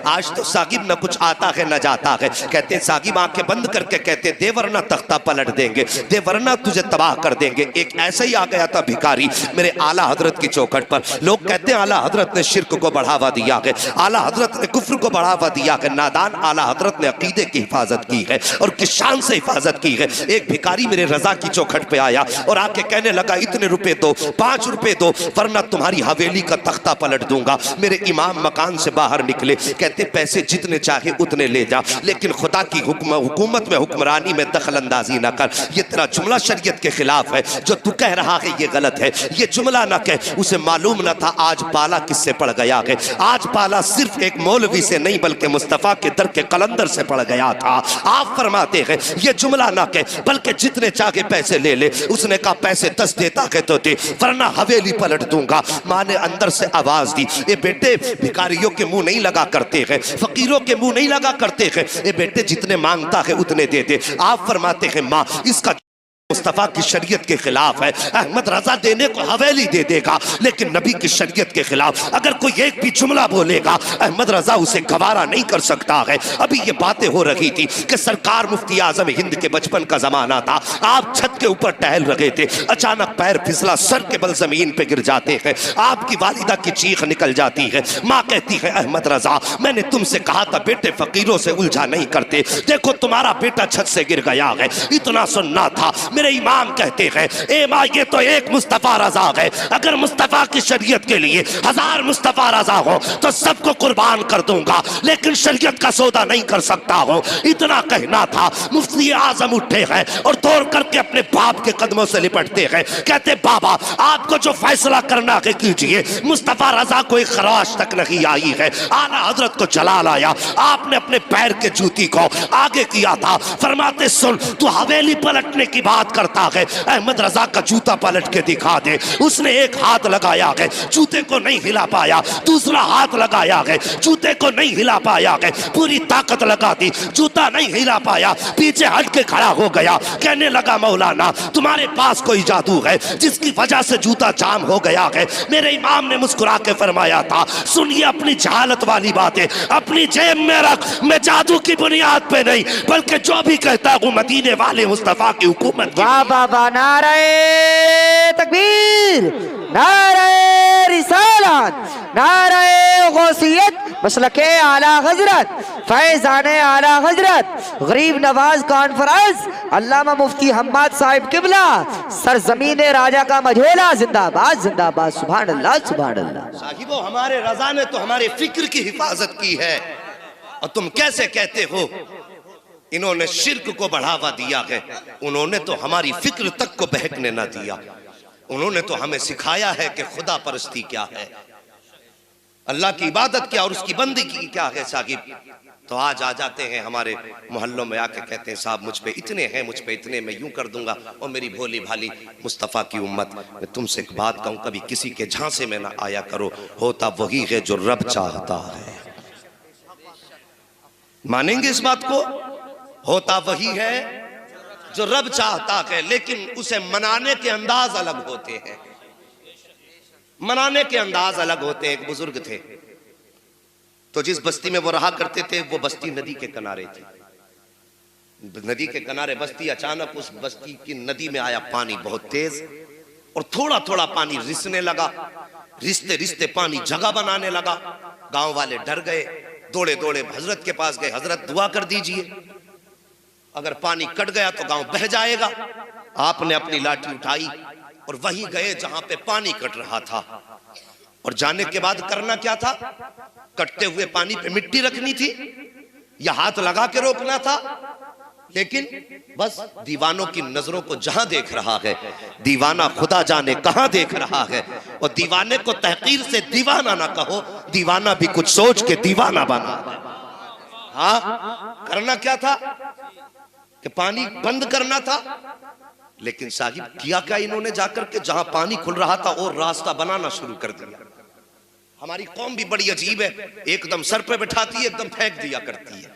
आज तो साकिब न कुछ आता है न जाता है। कहते साकिब आंखें बंद करके कहते दे वरना तख्ता पलट देंगे, दे वरना तुझे तबाह कर देंगे। एक ऐसा ही आ गया था भिखारी मेरे आला हजरत की चौखट पर। लोग कहते हैं आला हजरत ने शिर्क को बढ़ावा दिया है, आला हजरत ने कुफ्र को बढ़ावा दिया है। नादान, आला हजरत ने अकीदे की हिफाजत की है और किस शान से हिफाजत की है। एक भिखारी मेरे रजा की चौखट पे आया और आके कहने लगा इतने रुपए दो, 5 रुपए दो, वरना तुम्हारी हवेली का तख्ता पलट दूंगा। मेरे इमाम मकान से बाहर निकले, कहते पैसे जितने चाहे उतने ले जा, लेकिन खुदा की हुकूमत में हुक्मरानी में दखल अंदाजी ना कर। ये तेरा जुमला शरीयत के खिलाफ है, जो तू कह रहा है ये गलत है, ये जुमला ना कह। उसे मालूम ना था आज पाला किससे पड़ गया है। आज पाला सिर्फ एक मौलवी से नहीं बल्कि मुस्तफा के दर के कलंदर से पड़ गया था। आप फरमाते हैं ये जुमला ना कह, बल्कि जितने चाहे पैसे ले ले। उसने कहा पैसे 10 देता है तो दे, वरना हवेली पलट दूंगा। माँ ने अंदर से आवाज दी, ये बेटे भिखारियों के मुंह नहीं लगा करते हैं, फकीरों के मुंह नहीं लगा करते हैं। ये बेटे जितने मांगता है उतने दे दे। आप फरमाते हैं माँ इसका मुस्तफा की शरीयत के खिलाफ है। अहमद रजा देने को हवेली दे देगा, लेकिन नबी की शरीयत के खिलाफ अगर कोई एक भी जुमला बोलेगा अहमद रजा उसे गवारा नहीं कर सकता है। अभी ये बातें हो रही थी कि सरकार मुफ्ती आजम हिंद के बचपन का जमाना था। आप छत के ऊपर टहल रहे थे, अचानक पैर फिसला, सर के बल जमीन पे गिर जाते हैं। आपकी वालिदा की चीख निकल जाती है। माँ कहती है अहमद रजा मैंने तुमसे कहा था बेटे फकीरों से उलझा नहीं करते, देखो तुम्हारा बेटा छत से गिर गया है। इतना सुनना था। मेरे इमाम कहते हैं ए माँ ये तो एक मुस्तफा रजा है, अगर मुस्तफा की शरीयत के लिए 1000 मुस्तफा रजा हो तो सबको कुर्बान कर दूंगा, लेकिन शरीयत का सौदा नहीं कर सकता हो। इतना कहना था। मुफ्ती आजम उठे हैं और तोड़ करके अपने बाप के कदमों से लिपटते हैं। कहते बाबा आपको जो फैसला करना है कीजिए। मुस्तफा रजा कोई खराश तक नहीं आई है, आला हजरत को जला लाया। आपने अपने पैर के जूती को आगे किया था। फरमाते सुन तू हवेली पलटने की बात करता है, अहमद रजा का जूता पलट के दिखा दे। उसने एक हाथ लगाया है, जूते को नहीं हिला पाया, दूसरा हाथ लगाया है, जूते को नहीं हिला पाया है, पूरी ताकत लगा दी, जूता नहीं हिला पाया, पीछे हट के खड़ा हो गया। कहने लगा मौलाना तुम्हारे पास कोई जादू है जिसकी वजह से जूता जाम हो गया है। मेरे इमाम ने मुस्कुरा के फरमाया था सुनिए अपनी जहालत वाली बातें अपनी जेब में रख, मैं जादू की बुनियाद पे नहीं बल्कि जो भी कहता हूँ मदीने वाले मुस्तफा की हुकूमत। वाह बाबा नारे तकबीर, नारे रिसालत, नारे गौसियत, मसलके आला हजरत, फैज़ाने आला हजरत, गरीब नवाज कॉन्फ्रेंस, अल्लामा मुफ्ती हम्माद साहिब किबला, सरजमीने राजा का मझोला जिंदाबाद जिंदाबाद। सुभान अल्लाह सुभान अल्लाह। साहिबो हमारे रजा ने तो हमारे फिक्र की हिफाजत की है और तुम कैसे कहते हो इन्होंने शिर्क को बढ़ावा दिया है। उन्होंने तो हमारी फिक्र तक को बहकने ना दिया। उन्होंने तो हमें सिखाया है कि खुदा परस्ती क्या है, अल्लाह की इबादत क्या और उसकी बंदगी क्या है। साहिब तो आज आ जाते हैं हमारे मोहल्लों में आके कहते हैं साहब मुझ पे इतने हैं, मुझ पे इतने, मैं यूं कर दूंगा। और मेरी भोली भाली मुस्तफ़ा की उम्मत, मैं तुमसे एक बात कहूं, कभी किसी के झांसे में ना आया करो। होता वही है जो रब चाहता है। मानेंगे इस बात को? होता वही है जो रब चाहता है, लेकिन उसे मनाने के अंदाज अलग होते हैं। मनाने के अंदाज अलग होते हैं। एक बुजुर्ग थे तो जिस बस्ती में वो रहा करते थे वो बस्ती नदी के किनारे थी। नदी के किनारे बस्ती, अचानक उस बस्ती की नदी में आया पानी बहुत तेज और थोड़ा थोड़ा पानी रिसने लगा। रिश्ते रिश्ते पानी जगह बनाने लगा। गांव वाले डर गए, दौड़े दौड़े हजरत के पास गए, हजरत दुआ कर दीजिए, अगर पानी कट गया तो गांव बह जाएगा। आपने अपनी लाठी उठाई और वहीं गए जहां पे पानी कट रहा था। और जाने के बाद करना क्या था? कटते हुए पानी पे मिट्टी रखनी थी या हाथ लगा के रोकना था। लेकिन बस दीवानों की नजरों को जहां देख रहा है, दीवाना खुदा जाने कहां देख रहा है। और दीवाने को तहकीर से दीवाना ना कहो, दीवाना भी कुछ सोच के दीवाना बना। हाँ, करना क्या था कि पानी बंद करना था। लेकिन साहिब किया क्या इन्होंने? जाकर के जहां पानी खुल रहा था और रास्ता बनाना शुरू कर दिया। हमारी कौम भी बड़ी अजीब है, एकदम सर पे बैठाती है, एकदम फेंक दिया करती है।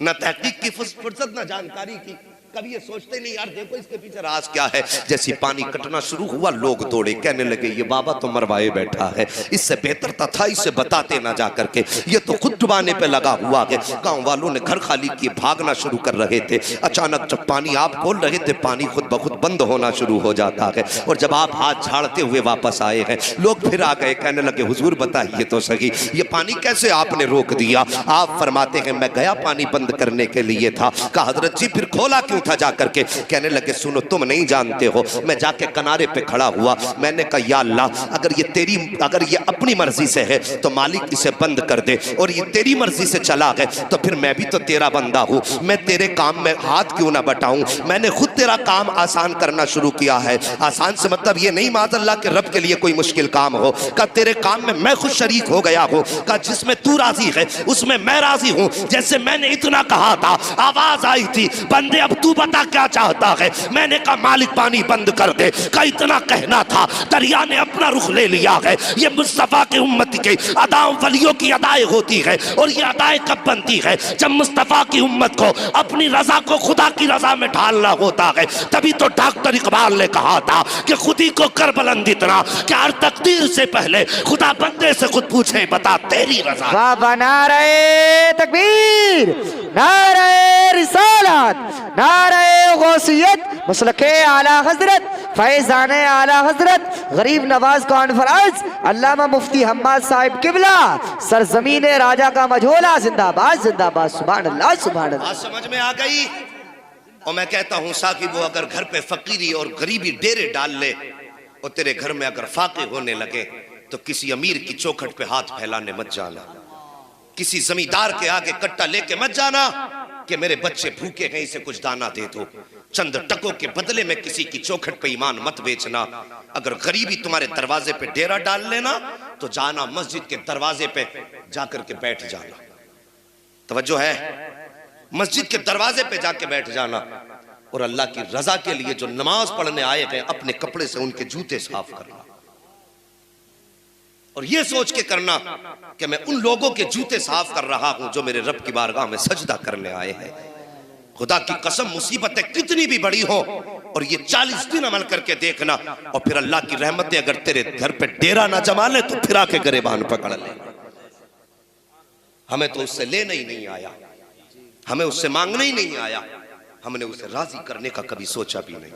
न तहकीक की फुर्सत, न जानकारी की। कभी ये सोचते नहीं यार देखो इसके पीछे राज क्या है। जैसे पानी कटना शुरू हुआ लोग दौड़े, कहने लगे ये बाबा तो मरवाए बैठा है, इससे बेहतर था इसे बताते ना जा करके, ये तो खुद डुबाने पे लगा हुआ है। गांव वालों ने घर खाली किए, भागना शुरू कर रहे थे। अचानक जब पानी आप खोल रहे थे पानी खुद ब खुद बंद होना शुरू हो जाता है। और जब आप हाथ झाड़ते हुए वापस आए हैं लोग फिर आ गए, कहने लगे हुजूर बताइए तो सही ये पानी कैसे आपने रोक दिया। आप फरमाते हैं मैं गया पानी बंद करने के लिए था। कहा हजरत जी फिर खोला क्यों था जाकर के। कहने लगे सुनो तुम नहीं जानते हो, मैं जाके किनारे पे खड़ा हुआ, मैंने कहा या अल्लाह अगर ये अपनी मर्जी से है तो मालिक इसे बंद कर दे, और ये तेरी मर्जी से चला है तो फिर मैं भी तो तेरा बंदा हूँ, मैं तेरे काम में हाथ क्यों ना बटाऊं। मैंने खुद तेरा काम आसान करना शुरू किया है। आसान से मतलब ये नहीं माज़अल्लाह के रब के लिए कोई मुश्किल काम हो, का तेरे काम में मैं खुद शरीक हो गया हूँ, का जिसमें तू राजी है उसमें मैं राजी हूँ। जैसे मैंने इतना कहा था आवाज आई थी बंदे अब तू बता क्या चाहता है। मैंने कहा मालिक पानी बंद कर दे, का इतना कहना था दरिया ने अपना रुख ले लिया है। ये मुस्तफा के उम्मत के अदाओं वलियों की अदाएं होती है, और ये अदाएं कब बनती है जब मुस्तफा की उम्मत को अपनी रजा को खुदा की रजा में ढालना होता है। तभी तो डॉक्टर इकबाल ने कहा था कि खुदी को कर बुलंद इतना कि हर तकदीर से पहले खुदा बंदे से खुद पूछे बता तेरी रजा। वाह नारे तकबीर, नारे रिसालत, नारे गौसियत, मसलके आला हजरत, फैज़ाने आला हजरत, गरीब नवाज कॉन्फ्रेंस, अल्लामा मुफ्ती हम्माद साहिब किबला, सरजमीन राजा का मझोला, जिंदाबाद जिंदाबाद, सुभान अल्लाह सुभान अल्लाह। समझ में आ गई। और मैं कहता हूँ साकिब वो अगर घर पे फकीरी और गरीबी डेरे डाल ले और तेरे घर में अगर फाके होने लगे तो किसी अमीर की चौखट पे हाथ फैलाने मत जाना, किसी जमींदार के आगे कट्टा लेके मत जाना कि मेरे बच्चे भूखे हैं इसे कुछ दाना दे दो। चंद टकों के बदले में किसी की चौखट पे ईमान मत बेचना। अगर गरीबी तुम्हारे दरवाजे पे डेरा डाल लेना तो जाना मस्जिद के दरवाजे पे जाकर के बैठ जाना। तवज्जो है, मस्जिद के दरवाजे पे जाके बैठ जाना और अल्लाह की रजा के लिए जो नमाज पढ़ने आए हैं अपने कपड़े से उनके जूते साफ करना, और ये सोच के करना कि मैं उन लोगों के जूते साफ कर रहा हूं जो मेरे रब की बारगाह में सजदा करने आए हैं। खुदा की कसम मुसीबतें कितनी भी बड़ी हो और ये 40 दिन अमल करके देखना, और फिर अल्लाह की रहमतें अगर तेरे घर पे डेरा ना जमा ले तो फिर आके गरेबान पकड़ ले। हमें तो उससे लेना ही नहीं आया, हमें उससे मांगना ही नहीं आया, हमने उसे राजी करने का कभी सोचा भी नहीं।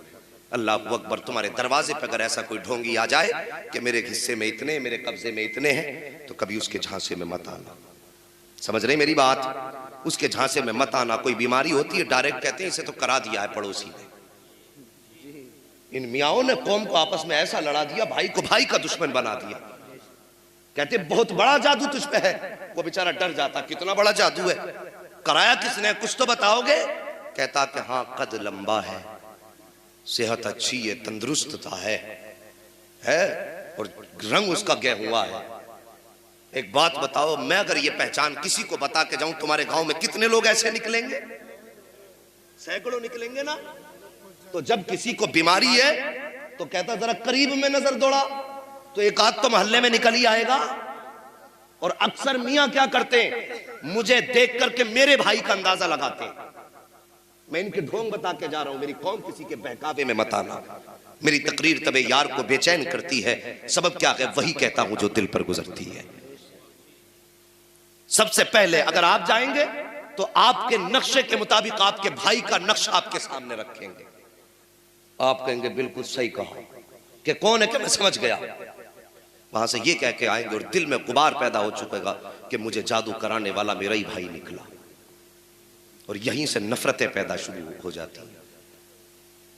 अल्लाह अकबर, तुम्हारे दरवाजे पर अगर ऐसा कोई ढोंगी आ जाए कि मेरे हिस्से में इतने, मेरे कब्जे में इतने हैं, तो कभी उसके झांसे में मत आना। समझ रहे मेरी बात? उसके झांसे में मत आना। कोई बीमारी होती है डायरेक्ट कहते हैं इसे तो करा दिया है पड़ोसी ने। इन मियाओं ने कौम को आपस में ऐसा लड़ा दिया, भाई को भाई का दुश्मन बना दिया। कहते बहुत बड़ा जादू तुझ पे है, वो बेचारा डर जाता कितना बड़ा जादू है, कराया किसने, कुछ तो बताओगे? कहता कि हाँ कद लंबा है, सेहत अच्छी है, तंदुरुस्तता है और रंग उसका गेहुआ है। एक बात बताओ, मैं अगर ये पहचान किसी को बता के जाऊं तुम्हारे गांव में कितने लोग ऐसे निकलेंगे? सैकड़ों निकलेंगे ना। तो जब किसी को बीमारी है तो कहता जरा करीब में नजर दौड़ा, तो एक आध तो मोहल्ले में निकल ही आएगा। और अक्सर मियां क्या करते हैं, मुझे देख करके मेरे भाई का अंदाजा लगाते हैं। मैं इनके ढोंग बता के जा रहा हूं, मेरी कौम किसी के बहकावे में मत आना। मेरी तकरीर तबे यार को बेचैन करती है, सबब क्या है वही कहता हूं जो दिल पर गुजरती है। सबसे पहले अगर आप जाएंगे तो आपके नक्शे के मुताबिक आपके भाई का नक्शा आपके सामने रखेंगे। आप कहेंगे बिल्कुल सही कहा, कि कौन है कि मैं समझ गया। वहां से ये कह के आएंगे और दिल में गुबार पैदा हो चुकेगा कि मुझे जादू कराने वाला मेरा ही भाई निकला, और यहीं से नफरतें पैदा शुरू हो जाती हैं।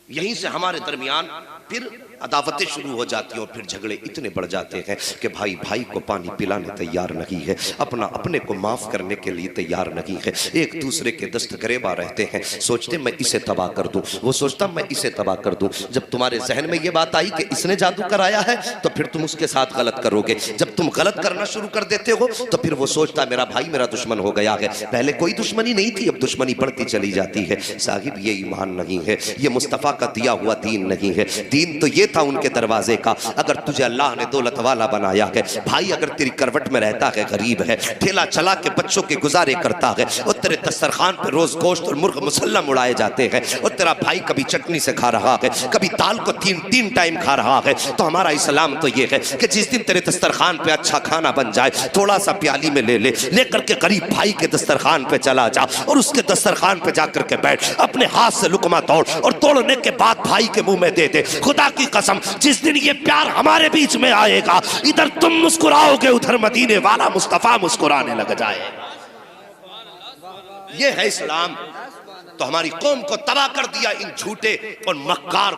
यहीं से हमारे दरमियान फिर अदावतें शुरू हो जाती हैं और फिर झगड़े इतने बढ़ जाते हैं कि भाई भाई को पानी पिलाने तैयार नहीं है, अपना अपने को माफ करने के लिए तैयार नहीं है, एक दूसरे के दस्तगरेबा रहते हैं, सोचते मैं इसे तबाह कर दूं, वो सोचता मैं इसे तबाह कर दूं। जब तुम्हारे जहन में ये बात आई कि इसने जादू कराया है तो फिर तुम उसके साथ गलत करोगे। जब तुम गलत करना शुरू कर देते हो तो फिर वो सोचता मेरा भाई मेरा दुश्मन हो गया है। पहले कोई दुश्मनी नहीं थी, अब दुश्मनी बढ़ती चली जाती है। साहिब ये ईमान नहीं है, ये मुस्तफ़ा का दिया हुआ दीन नहीं है। दीन तो ये था उनके दरवाजे का। अगर तुझे अल्लाह ने दौलत वाला बनाया है भाई, अगर तेरी करवट में रहता है, गरीब है, ठेला चला के बच्चों के गुजारे करता है, और तेरे दस्तरखान पे रोज गोश्त और मुर्ग मुसल्लम उड़ाए जाते हैं, और तेरा भाई कभी चटनी से खा रहा है, कभी दाल को तीन टाइम खा रहा है, तो हमारा इस्लाम तो ये है कि जिस दिन तेरे दस्तरखान पे अच्छा खाना बन जाए, थोड़ा सा प्याली में ले लेकर के गरीब भाई के दस्तरखान पे चला जा और उसके दस्तरखान पे जाकर के बैठ, अपने हाथ से लुकमा तोड़ और तोड़ने के बाद भाई के मुंह में दे दे। खुदा की कसम जिस दिन ये प्यार हमारे बीच में आएगा, इधर तुम मुस्कुराओगे, उधर मदीने वाला मुस्तफा मुस्कुराने लग जाएगा। ये है इस्लाम। तो हमारी कौम को तबाह कर दिया इन झूठे और मक्कार